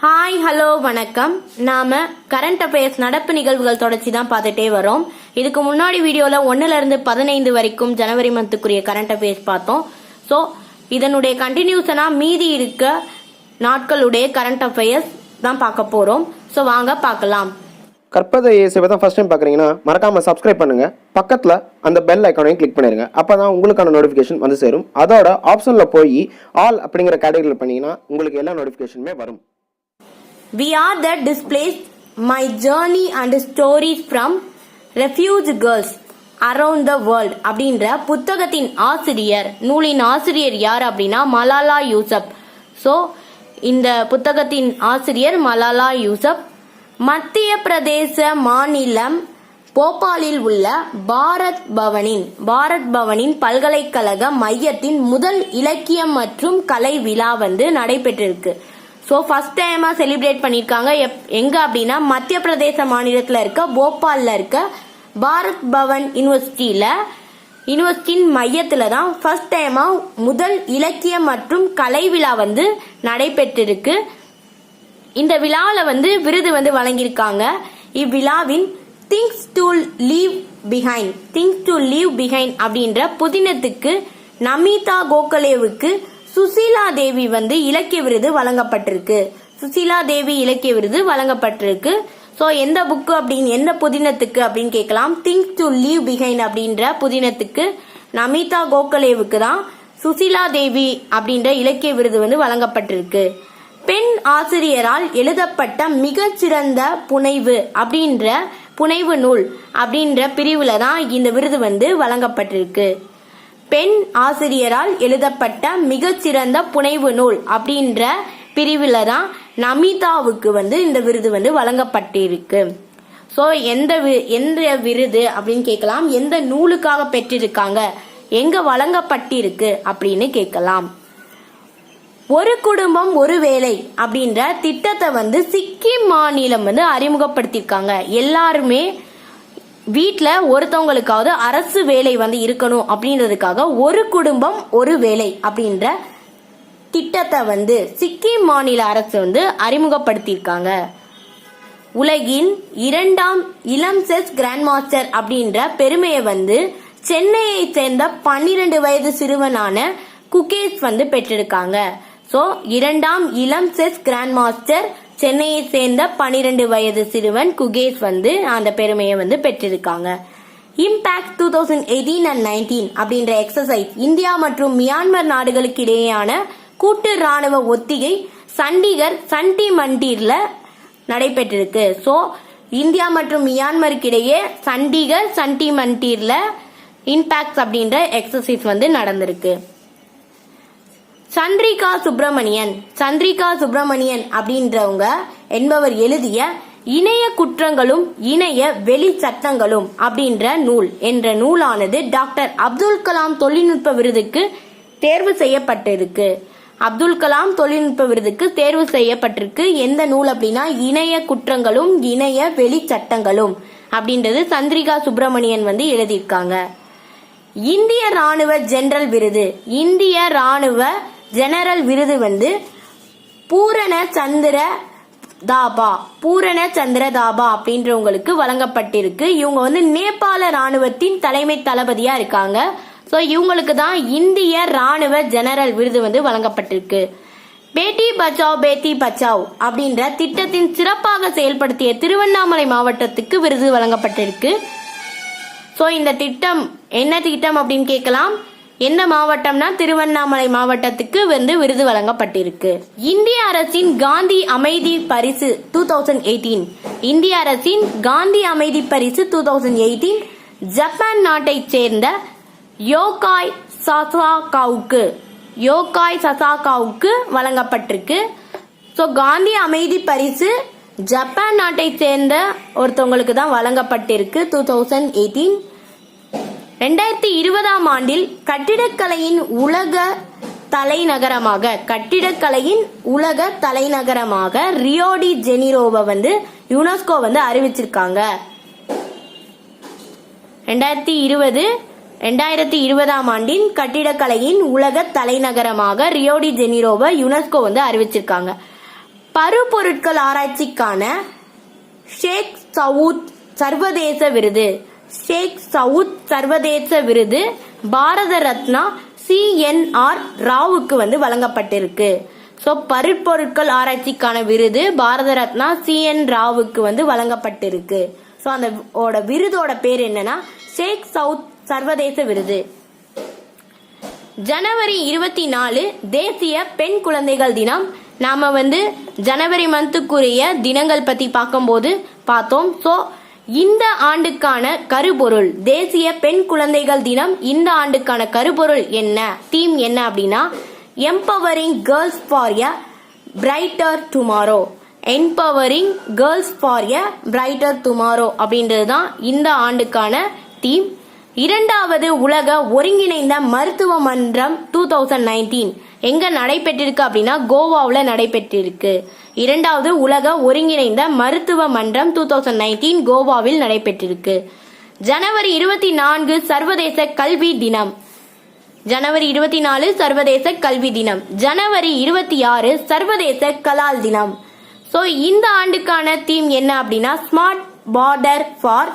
Hi hello வணக்கம். நாம current affairs நடப்பு நிகழ்வுகள் தொடர்ச்சி தான் பார்த்துட்டே வரோம். இதுக்கு முன்னாடி வீடியோல 1ல இருந்து 15 வரைக்கும் ஜனவரி மந்த்துக்குரிய கரண்ட் அஃபேர்ஸ் பார்த்தோம். ஸோ இதனுடைய கண்டினியூஷனா மீதி இருக்க நாட்களுடைய கரண்ட் அஃபேர்ஸ் தான் பார்க்க போறோம். ஸோ வாங்க பார்க்கலாம். கற்பதை சேவை தான் ஃபர்ஸ்ட் டைம் பார்க்குறீங்கன்னா மறக்காம சப்ஸ்கிரைப் பண்ணுங்க. பக்கத்தில் அந்த பெல் ஐக்கானையும் கிளிக் பண்ணிருங்க. அப்பதான் உங்களுக்கான நோட்டிஃபிகேஷன் வந்து சேரும். அதோட ஆப்ஷன்ல போய் ஆல் அப்படிங்கிற கேட்டகரியில் பண்ணீங்கன்னா உங்களுக்கு எல்லா நோட்டிஃபிகேஷனுமே வரும். We are the displaced, my journey and stories from refugee girls around the world அப்படின்ற புத்தகத்தின் ஆசிரியர், நூலின் ஆசிரியர் யார் அப்படின்னா மலாலா யூசப். ஸோ இந்த புத்தகத்தின் ஆசிரியர் மலாலா யூசப். மத்திய பிரதேச மாநிலம் போபாலில் உள்ள பாரத் பவனின் பல்கலைக்கழக மையத்தின் முதல் இலக்கியம் மற்றும் கலை விழா வந்து நடைபெற்றிருக்கு. ஸோ ஃபர்ஸ்ட் டைமா செலிப்ரேட் பண்ணியிருக்காங்க. எங்க அப்படின்னா மத்திய பிரதேச மாநிலத்தில் இருக்க போபால்ல இருக்க பாரத் பவன் யூனிவர்சிட்டியின் மையத்துல தான் ஃபர்ஸ்ட் டைமா முதல் இலக்கியம் மற்றும் கலை விழா வந்து நடைபெற்றிருக்கு. இந்த விழாவில் வந்து விருது வந்து வழங்கியிருக்காங்க. இவ்விழாவின் திங்ஸ் டு லீவ் பிஹைண்ட் அப்படின்ற புதினத்துக்கு நமிதா கோகலேவுக்கு சுசீலா தேவி வந்து இலக்கிய விருது வழங்கப்பட்டிருக்கு. ஸோ எந்த புக்கு அப்படின்னு எந்த புதினத்துக்கு அப்படின்னு கேட்கலாம். திங்ஸ் டு லீவ் பிஹைண்ட் அப்படின்ற புதினத்துக்கு நமிதா கோகலேவுக்கு தான் சுசீலா தேவி அப்படின்ற இலக்கிய விருது வந்து வழங்கப்பட்டிருக்கு. பெண் ஆசிரியரால் எழுதப்பட்ட மிகச்சிறந்த புனைவு நூல் அப்படின்ற பிரிவுல தான் இந்த விருது வந்து வழங்கப்பட்டிருக்கு. பெண் ஆசிரியரால் எழுதப்பட்ட மிகச்சிறந்த புனைவு நூல் அப்படின்ற பிரிவுல தான் நமிதாவுக்கு வந்து இந்த விருது வந்து வழங்கப்பட்டிருக்கு. ஸோ எந்த விருது அப்படின்னு கேட்கலாம். எந்த நூலுக்காக பெற்றிருக்காங்க, எங்க வழங்கப்பட்டிருக்கு அப்படின்னு கேட்கலாம். ஒரு குடும்பம் ஒரு வேலை அப்படின்ற திட்டத்தை வந்து சிக்கிம் மாநிலம் வந்து அறிமுகப்படுத்திருக்காங்க. எல்லாருமே வீட்டுல ஒருத்தவங்களுக்காவது அரசு வேலை வந்து இருக்கணும் அப்படின்றதுக்காக ஒரு குடும்பம் ஒரு வேலை அப்படின்ற திட்டத்தை வந்து சிக்கிம் மாநில அரசு வந்து அறிமுகப்படுத்தியிருக்காங்க. உலகின் 2ஆம் இளம் செஸ் கிராண்ட் மாஸ்டர் அப்படின்ற பெருமையை வந்து சென்னையை சேர்ந்த 12 வயது சிறுவனான குகேஷ் வந்து பெற்றிருக்காங்க. ஸோ 2ஆம் இளம் செஸ் கிராண்ட் மாஸ்டர் சென்னையை சேர்ந்த 12 வயது சிறுவன் குகேஷ் வந்து அந்த பெருமையை வந்து பெற்றிருக்காங்க. இம்பாக்ட் 2018 and 19 அப்படின்ற எக்ஸசைஸ் இந்தியா மற்றும் மியான்மர் நாடுகளுக்கு இடையேயான கூட்டு ராணுவ ஒத்திகை சண்டி மண்டீர்ல நடைபெற்றிருக்கு. ஸோ இந்தியா மற்றும் மியான்மருக்கு இடையே சண்டி மண்டீர்ல இம்பாக்ட் அப்படின்ற எக்ஸசைஸ் வந்து நடந்திருக்கு. சந்திரிகா சுப்பிரமணியன் அப்படின்றவங்க என்பவர் எழுதிய இணைய குற்றங்களும் இணைய வெளி சட்டங்களும் அப்படின்ற நூலானது டாக்டர் அப்துல் கலாம் தொழில்நுட்ப விருதுக்கு தேர்வு செய்யப்பட்டிருக்கு. எந்த நூல் அப்படின்னா இணைய குற்றங்களும் இணைய வெளி சட்டங்களும் அப்படின்றது சந்திரிகா சுப்பிரமணியன் வந்து எழுதியிருக்காங்க. இந்திய ராணுவ ஜெனரல் விருது வந்து பூரண சந்திர தாபா அப்படின்றவங்களுக்கு வழங்கப்பட்டிருக்கு. இவங்க வந்து நேபாள ராணுவத்தின் தலைமை தளபதியா இருக்காங்க. ஸோ இவங்களுக்கு தான் இந்திய ராணுவ ஜெனரல் விருது வந்து வழங்கப்பட்டிருக்கு. பேட்டி பச்சாவ் அப்படின்ற திட்டத்தின் சிறப்பாக செயல்படுத்திய திருவண்ணாமலை மாவட்டத்துக்கு விருது வழங்கப்பட்டிருக்கு. ஸோ இந்த திட்டம் என்ன திட்டம் அப்படின்னு கேட்கலாம். எந்த மாவட்டம்னா திருவண்ணாமலை மாவட்டத்துக்கு வந்து விருது வழங்கப்பட்டிருக்கு. இந்திய அரசின் காந்தி அமைதி பரிசு 2018 ஜப்பான் நாட்டை சேர்ந்த யோகாய் சசாகாவுக்கு வழங்கப்பட்டிருக்கு. ஸோ காந்தி அமைதி பரிசு ஜப்பான் நாட்டை சேர்ந்த ஒருத்தவங்களுக்கு தான் வழங்கப்பட்டிருக்கு 2018. 2020ஆம் ஆண்டில் கட்டிடக்கலையின் உலக தலைநகரமாக ரியோ டி ஜெனிரோவை வந்து யுனெஸ்கோ வந்து அறிவிச்சிருக்காங்க. 2020ஆம் ஆண்டின் கட்டிடக்கலையின் உலக தலைநகரமாக ரியோ டி ஜெனிரோவை யுனெஸ்கோ வந்து அறிவிச்சிருக்காங்க. பருப்பொருட்கள் ஆராய்ச்சிக்கான ஷேக் சவுத் சர்வதேச விருது. ஷேக் சவுத் சர்வதேச விருது பாரத ரத்னா CNR ராவுக்கு வழங்கப்பட்டிருக்கு. ஸோ பருப்பொருட்கள் ஆராய்ச்சிக்கான விருது பாரத ரத்னா CN ராவுக்கு வழங்கப்பட்டிருக்கு. ஸோ அந்த விருதோட பேர் என்னன்னா ஷேக் சவுத் சர்வதேச விருது. ஜனவரி 24 தேசிய பெண் குழந்தைகள் தினம். நாம ஜனவரி மந்த்துக்குரிய தினங்கள் பத்தி பார்க்கும்போது பார்த்தோம். ஸோ இந்த ஆண்டுக்கான கருப்பொருள் தேசிய பெண் குழந்தைகள் தினம். இந்த ஆண்டுக்கான கருப்பொருள் என்ன, தீம் என்ன அப்படின்னா empowering girls for a brighter tomorrow. Empowering girls for a brighter tomorrow அப்படின்றது தான் இந்த ஆண்டுக்கான தீம். இரண்டாவது உலக ஒருங்கிணைந்த மருத்துவ மன்றம் 2019 எங்க நடைபெற்றிருக்கு அப்படின்னா கோவாவில் நடைபெற்றிருக்கு. இரண்டாவது உலக ஒருங்கிணைந்த மருத்துவ மன்றம் 2019 கோவாவில் நடைபெற்றிருக்கு. ஜனவரி 24 சர்வதேச கல்வி தினம். ஜனவரி 24 சர்வதேச கல்வி தினம். ஜனவரி 26 சர்வதேச கலால் தினம். ஸோ இந்த ஆண்டுக்கான தீம் என்ன அப்படின்னா smart border for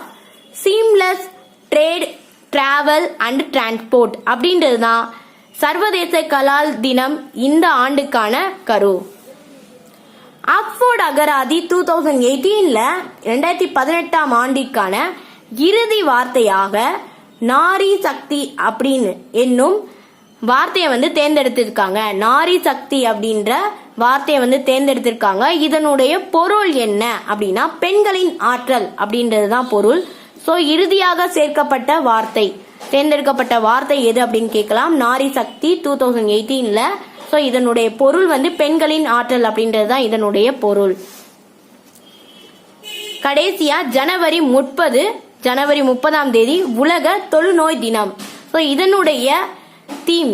seamless trade travel and transport அப்படின்றது தான் சர்வதேச கலால் தினம் இந்த ஆண்டுக்கான கரு. ஆக்ஸ்போர்ட் அகராதி 2018ல 2018ஆம் ஆண்டிற்கான இறுதி வார்த்தையாக நாரி சக்தி அப்படின்னு என்னும் வார்த்தையை தேர்ந்தெடுத்திருக்காங்க. நாரி சக்தி அப்படின்ற வார்த்தையை தேர்ந்தெடுத்திருக்காங்க. இதனுடைய பொருள் என்ன அப்படின்னா பெண்களின் ஆற்றல் அப்படின்றது தான் பொருள். ஸோ இறுதியாக சேர்க்கப்பட்ட வார்த்தை, தேர்ந்தெடுக்கப்பட்ட வார்த்தை எது அப்படின்னு கேட்கலாம். நாரி சக்தி 2018ல. ஸோ இதனுடைய பொருள் பெண்களின் ஆற்றல் அப்படின்றது தான் இதனுடைய பொருள். கடைசியா ஜனவரி 30ஆம் தேதி உலக தொழுநோய் தினம். ஸோ இதனுடைய தீம்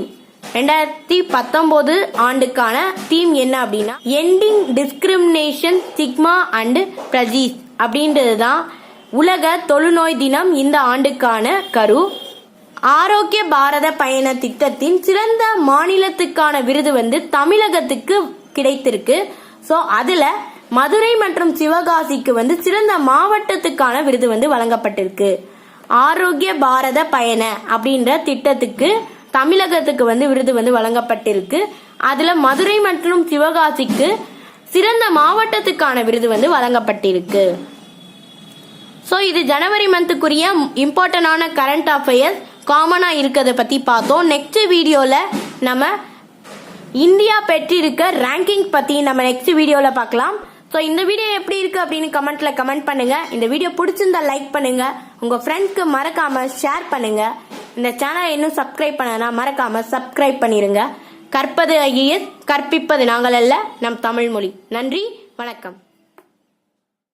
2019 ஆண்டுக்கான தீம் என்ன அப்படின்னா எண்டிங் டிஸ்கிரிமினேஷன் ஸ்டிக்மா அண்ட் பிரஜீஸ் அப்படின்றது தான் உலக தொழுநோய் தினம் இந்த ஆண்டுக்கான கரு. ஆரோக்கிய பாரத பயண திட்டத்தின் சிறந்த மாநிலத்துக்கான விருது தமிழகத்துக்கு கிடைத்திருக்கு. ஸோ அதுல மதுரை மற்றும் சிவகாசிக்கு சிறந்த மாவட்டத்துக்கான விருது வழங்கப்பட்டிருக்கு. ஆரோக்கிய பாரத பயண அப்படின்ற திட்டத்துக்கு தமிழகத்துக்கு விருது வழங்கப்பட்டிருக்கு. அதுல மதுரை மற்றும் சிவகாசிக்கு சிறந்த மாவட்டத்துக்கான விருது வழங்கப்பட்டிருக்கு. ஸோ இது ஜனவரி மந்த்துக்குரிய இம்பார்ட்டன்டான கரண்ட் அஃபேர்ஸ் காமனா இருக்கிறத பத்தி பார்த்தோம். நெக்ஸ்ட் வீடியோல நம்ம இந்தியா பெற்றிருக்க ரேங்கிங் பத்தி நம்ம நெக்ஸ்ட் வீடியோல பார்க்கலாம். ஸோ இந்த வீடியோ எப்படி இருக்கு அப்படின்னு கமெண்ட்ல கமெண்ட் பண்ணுங்க. இந்த வீடியோ பிடிச்சிருந்தா லைக் பண்ணுங்க. உங்க ஃப்ரெண்ட்ஸ்க்கு மறக்காம ஷேர் பண்ணுங்க. இந்த சேனலை இன்னும் சப்ஸ்கிரைப் பண்ணனா மறக்காம சப்ஸ்கிரைப் பண்ணிருங்க. கற்பது IAS, கற்பிப்பது நாங்கள் அல்ல, நம் தமிழ் மொழி. நன்றி, வணக்கம்.